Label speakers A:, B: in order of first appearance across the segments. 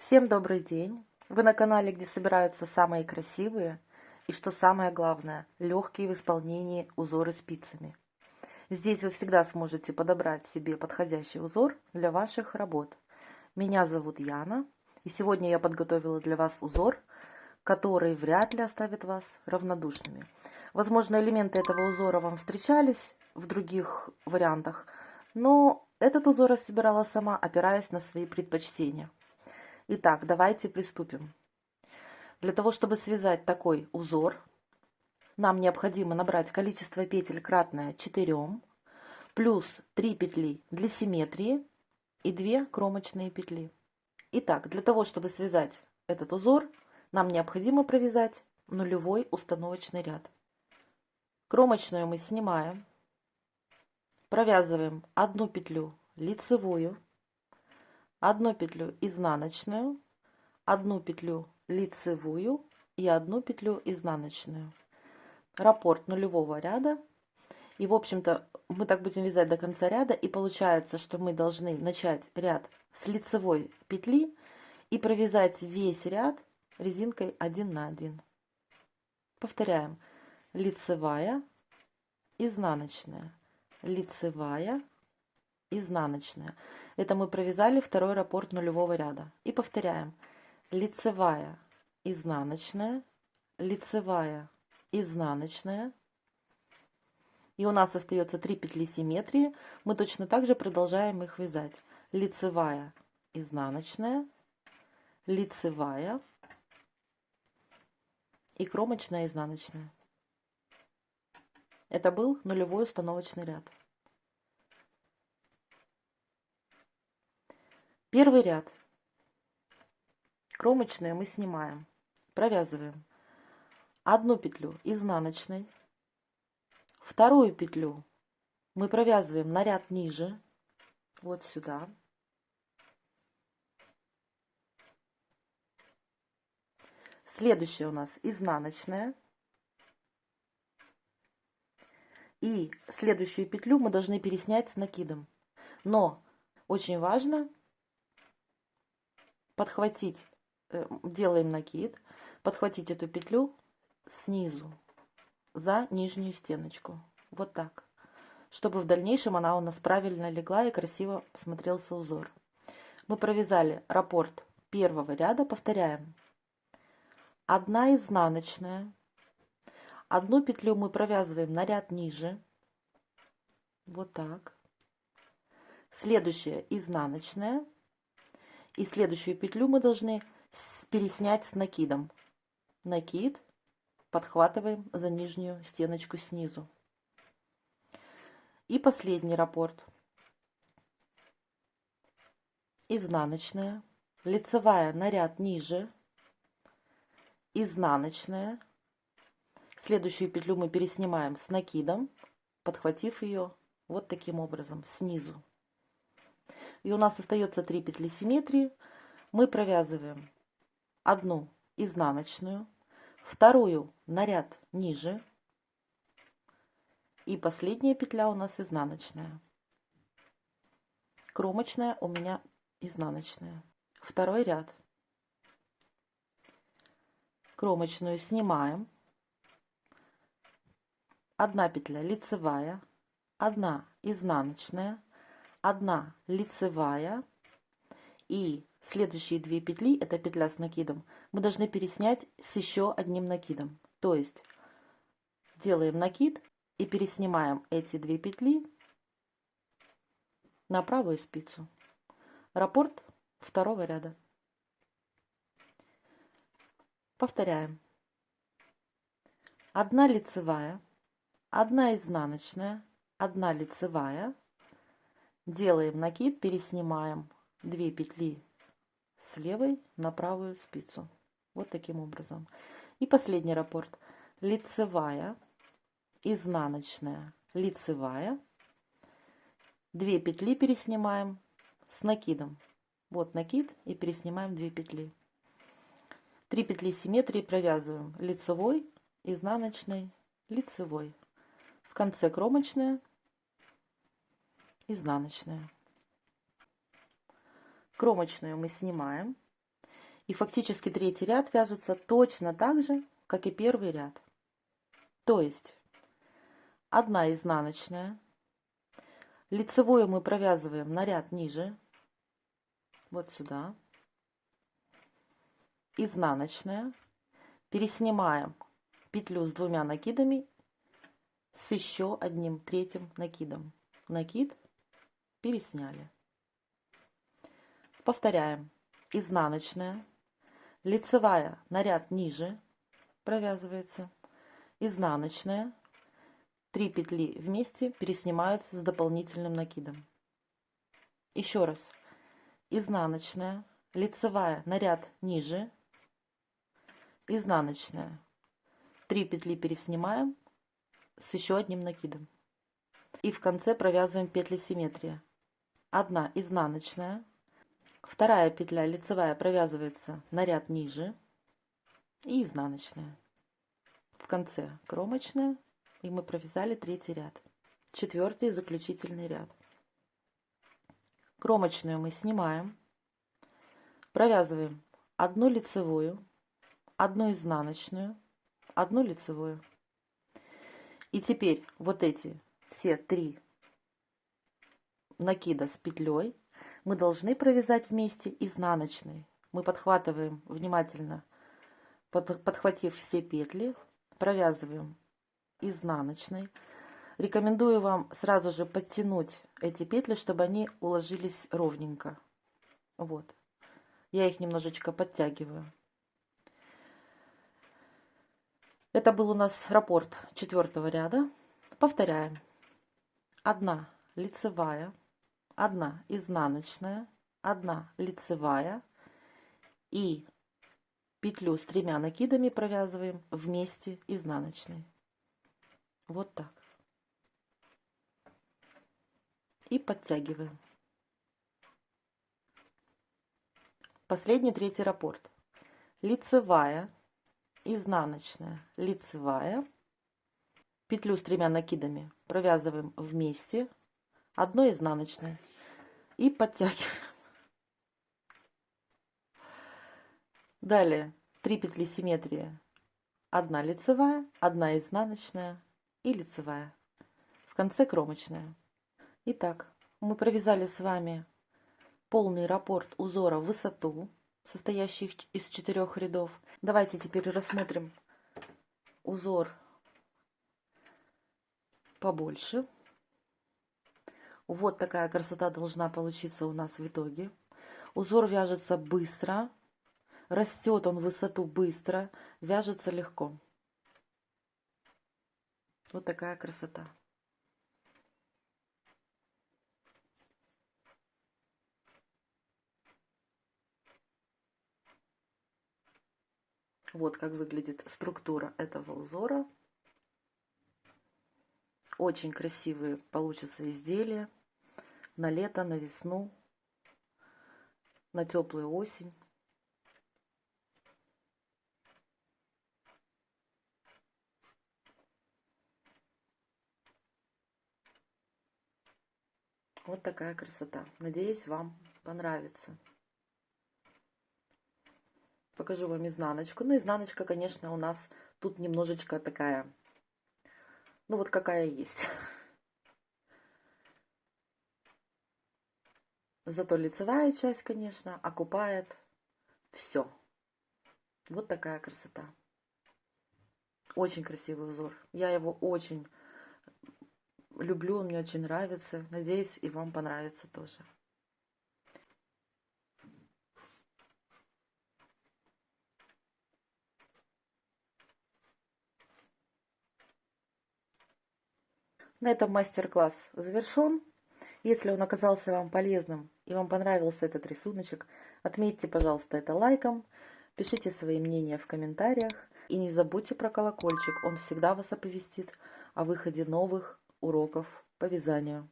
A: Всем добрый день! Вы на канале, где собираются самые красивые и, что самое главное, легкие в исполнении узоры спицами. Здесь вы всегда сможете подобрать себе подходящий узор для ваших работ. Меня зовут Яна, и сегодня я подготовила для вас узор, который вряд ли оставит вас равнодушными. Возможно, элементы этого узора вам встречались в других вариантах, но этот узор я собирала сама, опираясь на свои предпочтения. Итак, давайте приступим. Для того, чтобы связать такой узор, нам необходимо набрать количество петель кратное 4, плюс 3 петли для симметрии и 2 кромочные петли. Итак, для того, чтобы связать этот узор, нам необходимо провязать нулевой установочный ряд. Кромочную мы снимаем, провязываем 1 петлю лицевую, 1 петлю изнаночную, 1 петлю лицевую и 1 петлю изнаночную. Раппорт нулевого ряда. И в общем-то мы так будем вязать до конца ряда, и получается, что мы должны начать ряд с лицевой петли и провязать весь ряд резинкой 1 на 1. Повторяем: лицевая, изнаночная, лицевая, изнаночная. Это мы провязали второй раппорт нулевого ряда. И повторяем: лицевая, изнаночная, лицевая, изнаночная. И у нас остается 3 петли симметрии. Мы точно так же продолжаем их вязать: лицевая, изнаночная, лицевая и кромочная, изнаночная. Это был нулевой установочный ряд. Первый ряд. Кромочную мы снимаем, провязываем 1 петлю изнаночной, вторую петлю мы провязываем на ряд ниже, вот сюда, следующая у нас изнаночная, и следующую петлю мы должны переснять с накидом. Но очень важно подхватить, делаем накид, подхватить эту петлю снизу за нижнюю стеночку, вот так, чтобы в дальнейшем она у нас правильно легла и красиво смотрелся узор. Мы провязали раппорт первого ряда, повторяем: 1 изнаночная, 1 петлю мы провязываем на ряд ниже, вот так, следующая изнаночная, и следующую петлю мы должны переснять с накидом. Накид подхватываем за нижнюю стеночку снизу. И последний раппорт: изнаночная, лицевая на ряд ниже, изнаночная, следующую петлю мы переснимаем с накидом, подхватив ее вот таким образом снизу. И у нас остается 3 петли симметрии. Мы провязываем 1 изнаночную, вторую на ряд ниже, и последняя петля у нас изнаночная. Кромочная у меня изнаночная. Второй ряд. Кромочную снимаем, 1 петля лицевая, 1 изнаночная, 1 лицевая, и следующие 2 петли, это петля с накидом, мы должны переснять с еще одним накидом. То есть делаем накид и переснимаем эти 2 петли на правую спицу. Раппорт второго ряда. Повторяем: 1 лицевая, 1 изнаночная, 1 лицевая, делаем накид, переснимаем 2 петли с левой на правую спицу, вот таким образом. И последний раппорт: лицевая, изнаночная, лицевая, 2 петли переснимаем с накидом, вот накид, и переснимаем 2 петли, 3 петли симметрии провязываем: лицевой, изнаночной, лицевой, в конце кромочная, изнаночная. Кромочную мы снимаем, И фактически третий ряд вяжется точно так же, как и первый ряд. То есть 1 изнаночная, лицевую мы провязываем на ряд ниже, вот сюда, изнаночная, переснимаем петлю с 2 накидами с еще одним третьим накидом. Накид, пересняли. Повторяем. Изнаночная, лицевая на ряд ниже провязывается, изнаночная, 3 петли вместе переснимаются с дополнительным накидом. Еще раз. Изнаночная, лицевая на ряд ниже, изнаночная, 3 петли переснимаем с еще одним накидом. И в конце провязываем петли симметрии. 1 изнаночная, 2 петля лицевая провязывается на ряд ниже и изнаночная. В конце кромочная, и мы провязали третий ряд. 4-й заключительный ряд. Кромочную мы снимаем, провязываем 1 лицевую, 1 изнаночную, 1 лицевую. И теперь вот эти все 3 накида с петлей мы должны провязать вместе изнаночной. Мы подхватываем внимательно, подхватив все петли, провязываем изнаночной. Рекомендую вам сразу же подтянуть эти петли, чтобы они уложились ровненько. Вот. Я их немножечко подтягиваю. Это был у нас раппорт 4-го ряда. Повторяем. 1 лицевая, 1 изнаночная, 1 лицевая и петлю с 3 накидами провязываем вместе изнаночной. Вот так. И подтягиваем. Последний третий раппорт. Лицевая, изнаночная, лицевая, петлю с 3 накидами провязываем вместе, 1 изнаночная и подтягиваем. Далее 3 петли симметрии, 1 лицевая, 1 изнаночная и лицевая. В конце кромочная. Итак, мы провязали с вами полный раппорт узора в высоту, состоящий из 4 рядов. Давайте теперь рассмотрим узор побольше. Вот такая красота должна получиться у нас в итоге. Узор вяжется быстро, растет он в высоту быстро, вяжется легко. Вот такая красота. Вот как выглядит структура этого узора. Очень красивые получатся изделия на лето, на весну, на теплую осень. Вот такая красота. Надеюсь, вам понравится. Покажу вам изнаночку. Ну, изнаночка, конечно, у нас тут немножечко такая, ну вот какая есть. Зато лицевая часть, конечно, окупает все. Вот такая красота. Очень красивый узор. Я его очень люблю, он мне очень нравится. Надеюсь, и вам понравится тоже. На этом мастер-класс завершен. Если он оказался вам полезным и вам понравился этот рисуночек, отметьте, пожалуйста, это лайком, пишите свои мнения в комментариях и не забудьте про колокольчик, он всегда вас оповестит о выходе новых уроков по вязанию.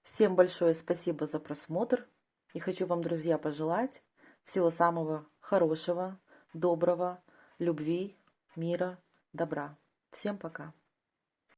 A: Всем большое спасибо за просмотр и хочу вам, друзья, пожелать всего самого хорошего, доброго, любви, мира, добра. Всем пока!